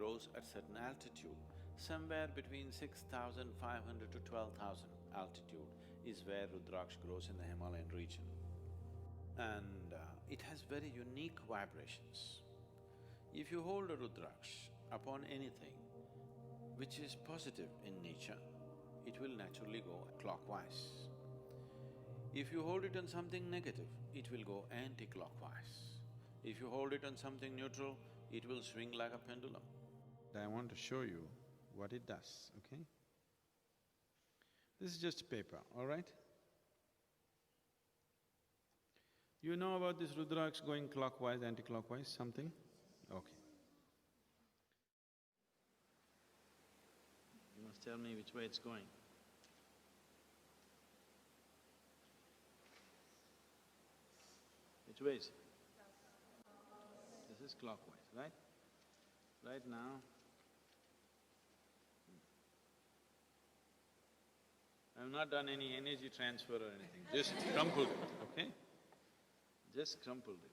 grows at certain altitude. Somewhere between 6,500 to 12,000 altitude is where Rudraksh grows in the Himalayan region. And it has very unique vibrations. If you hold a Rudraksh upon anything which is positive in nature, it will naturally go clockwise. If you hold it on something negative, it will go anti-clockwise. If you hold it on something neutral, it will swing like a pendulum. I want to show you what it does, okay? This is just paper, all right? You know about this Rudraksh going clockwise, anti-clockwise, something? Okay. You must tell me which way it's going. Which way is it? This is clockwise, right? Right now, I have not done any energy transfer or anything, just crumpled it, okay? Just crumpled it.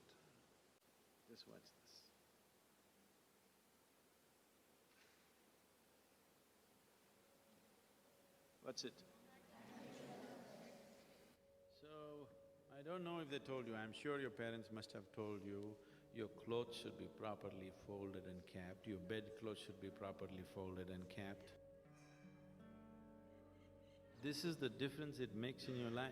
Just watch this. What's it? So, I don't know if they told you, I'm sure your parents must have told you, your clothes should be properly folded and kept, your bedclothes should be properly folded and kept. This is the difference it makes in your life.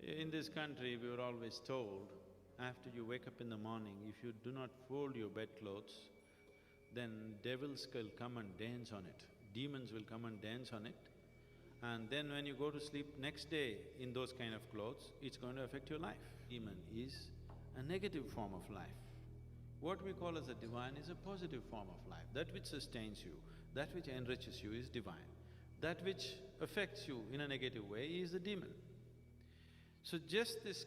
In this country, we were always told, after you wake up in the morning, if you do not fold your bedclothes, then devils will come and dance on it, demons will come and dance on it, and then when you go to sleep next day in those kind of clothes, it's going to affect your life. Demon is a negative form of life. What we call as a divine is a positive form of life. That which sustains you, that which enriches you is divine. That which affects you in a negative way is the demon. So just this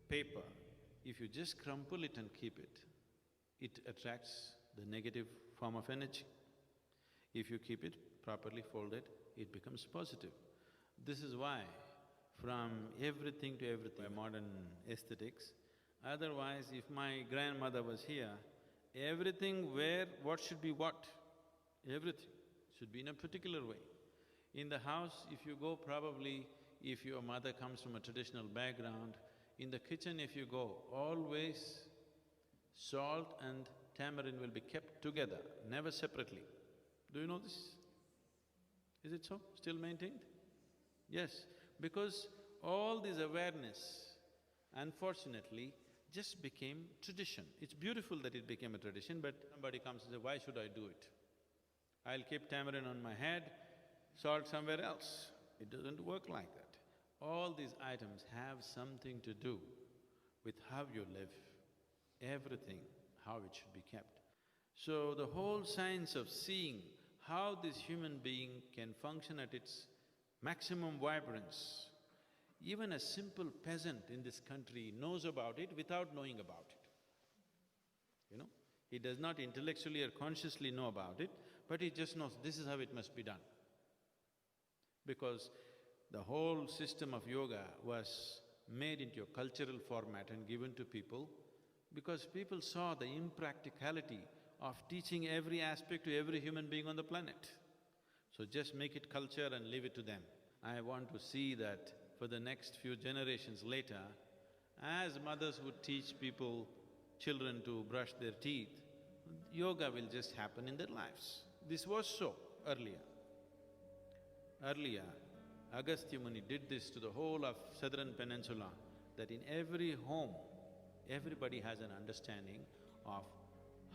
paper, if you just crumple it and keep it, it attracts the negative form of energy. If you keep it properly folded, it becomes positive. This is why from everything to everything, modern aesthetics, otherwise if my grandmother was here, everything where what should be what, everything should be in a particular way. In the house, if you go probably, if your mother comes from a traditional background, in the kitchen if you go, always salt and tamarind will be kept together, never separately. Do you know this? Is it so? Still maintained? Yes, because all this awareness, unfortunately, just became tradition. It's beautiful that it became a tradition, but somebody comes and says, why should I do it? I'll keep tamarind on my head, salt somewhere else. It doesn't work like that. All these items have something to do with how you live, everything, how it should be kept. So the whole science of seeing how this human being can function at its maximum vibrance, even a simple peasant in this country knows about it without knowing about it. You know, he does not intellectually or consciously know about it, but he just knows this is how it must be done. Because the whole system of yoga was made into a cultural format and given to people because people saw the impracticality of teaching every aspect to every human being on the planet. So just make it culture and leave it to them. I want to see that for the next few generations later, as mothers would teach people, children to brush their teeth, yoga will just happen in their lives. This was so earlier. Earlier, Agastya Muni did this to the whole of southern peninsula, that in every home, everybody has an understanding of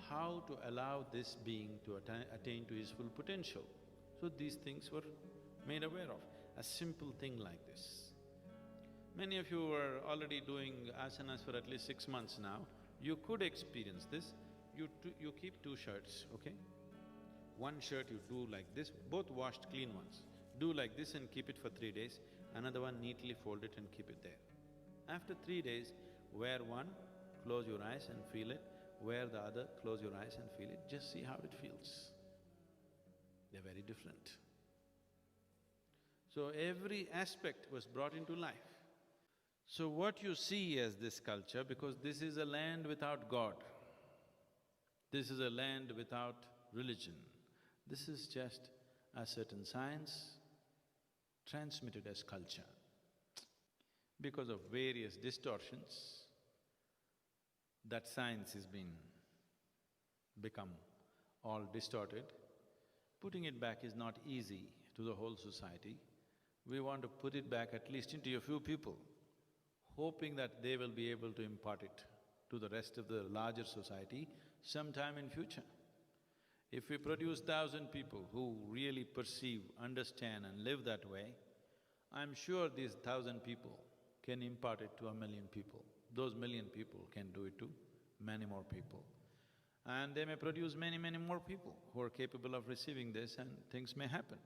how to allow this being to attain to his full potential. So these things were made aware of, a simple thing like this. Many of you are already doing asanas for at least 6 months now, you could experience this. You keep 2 shirts, okay? One shirt you do like this, both washed clean ones. Do like this and keep it for 3 days, another one neatly fold it and keep it there. After 3 days, wear one, close your eyes and feel it, wear the other, close your eyes and feel it, just see how it feels. They're very different. So every aspect was brought into life. So what you see as this culture, because this is a land without God, This is a land without religion. This is just a certain science transmitted as culture. Because of various distortions, that science has become all distorted. Putting it back is not easy to the whole society. We want to put it back at least into a few people, hoping that they will be able to impart it to the rest of the larger society sometime in future. If we produce 1,000 people who really perceive, understand and live that way, I'm sure these 1,000 people can impart it to 1,000,000 people. Those 1,000,000 people can do it to many more people. And they may produce many, many more people who are capable of receiving this and things may happen.